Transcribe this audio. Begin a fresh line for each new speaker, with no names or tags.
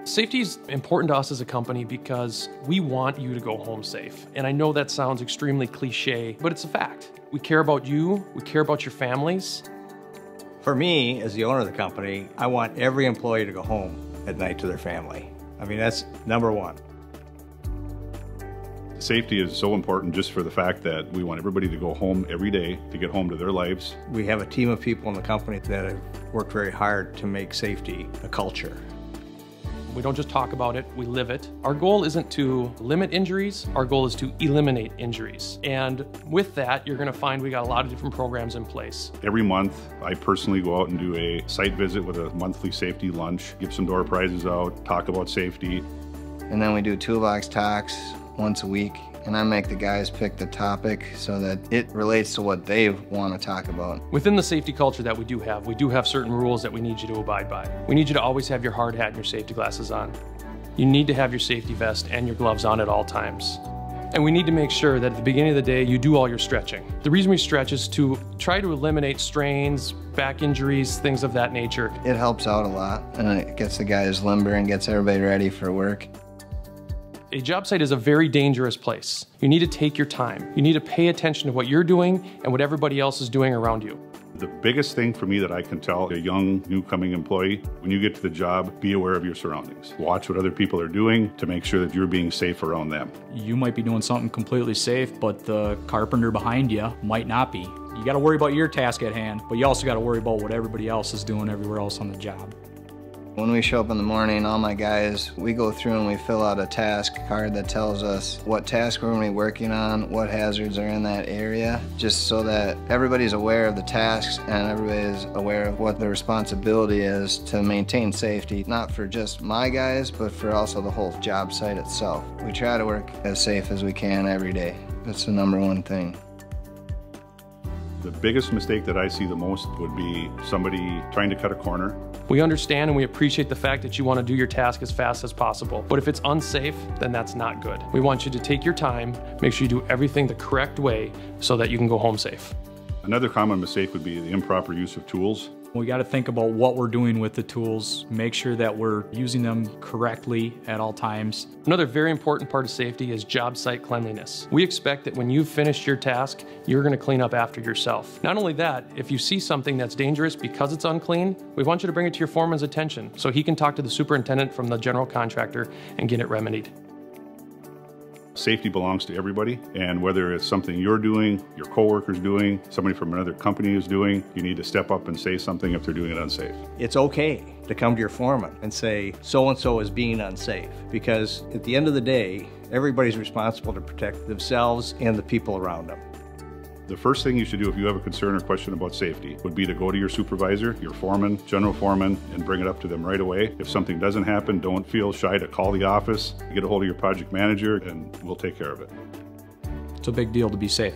Safety is important to us as a company because we want you to go home safe. And I know that sounds extremely cliche, but it's a fact. We care about you, we care about your families.
For me, as the owner of the company, I want every employee to go home at night to their family. I mean, that's number one.
Safety is so important just for the fact that we want everybody to go home every day to get home to their lives.
We have a team of people in the company that have worked very hard to make safety a culture.
We don't just talk about it, we live it. Our goal isn't to limit injuries, our goal is to eliminate injuries. And with that, you're gonna find we got a lot of different programs in place.
Every month, I personally go out and do a site visit with a monthly safety lunch, give some door prizes out, talk about safety.
And then we do toolbox talks once a week, and I make the guys pick the topic so that it relates to what they want to talk about.
Within the safety culture that we do have certain rules that we need you to abide by. We need you to always have your hard hat and your safety glasses on. You need to have your safety vest and your gloves on at all times. And we need to make sure that at the beginning of the day, you do all your stretching. The reason we stretch is to try to eliminate strains, back injuries, things of that nature.
It helps out a lot, and it gets the guys limber and gets everybody ready for work.
A job site is a very dangerous place. You need to take your time. You need to pay attention to what you're doing and what everybody else is doing around you.
The biggest thing for me that I can tell a young, new coming employee, when you get to the job, be aware of your surroundings. Watch what other people are doing to make sure that you're being safe around them.
You might be doing something completely safe, but the carpenter behind you might not be. You gotta worry about your task at hand, but you also gotta worry about what everybody else is doing everywhere else on the job.
When we show up in the morning, all my guys, we go through and we fill out a task card that tells us what task we're going to be working on, what hazards are in that area, just so that everybody's aware of the tasks and everybody's aware of what their responsibility is to maintain safety, not for just my guys, but for also the whole job site itself. We try to work as safe as we can every day. That's the number one thing.
The biggest mistake that I see the most would be somebody trying to cut a corner.
We understand and we appreciate the fact that you want to do your task as fast as possible. But if it's unsafe, then that's not good. We want you to take your time, make sure you do everything the correct way so that you can go home safe.
Another common mistake would be the improper use of tools.
We got to think about what we're doing with the tools, make sure that we're using them correctly at all times.
Another very important part of safety is job site cleanliness. We expect that when you've finished your task, you're going to clean up after yourself. Not only that, if you see something that's dangerous because it's unclean, we want you to bring it to your foreman's attention so he can talk to the superintendent from the general contractor and get it remedied.
Safety belongs to everybody, and whether it's something you're doing, your coworker's doing, somebody from another company is doing, you need to step up and say something if they're doing it unsafe.
It's okay to come to your foreman and say, so-and-so is being unsafe, because at the end of the day, everybody's responsible to protect themselves and the people around them.
The first thing you should do if you have a concern or question about safety would be to go to your supervisor, your foreman, general foreman, and bring it up to them right away. If something doesn't happen, don't feel shy to call the office, get a hold of your project manager, and we'll take care of it.
It's a big deal to be safe.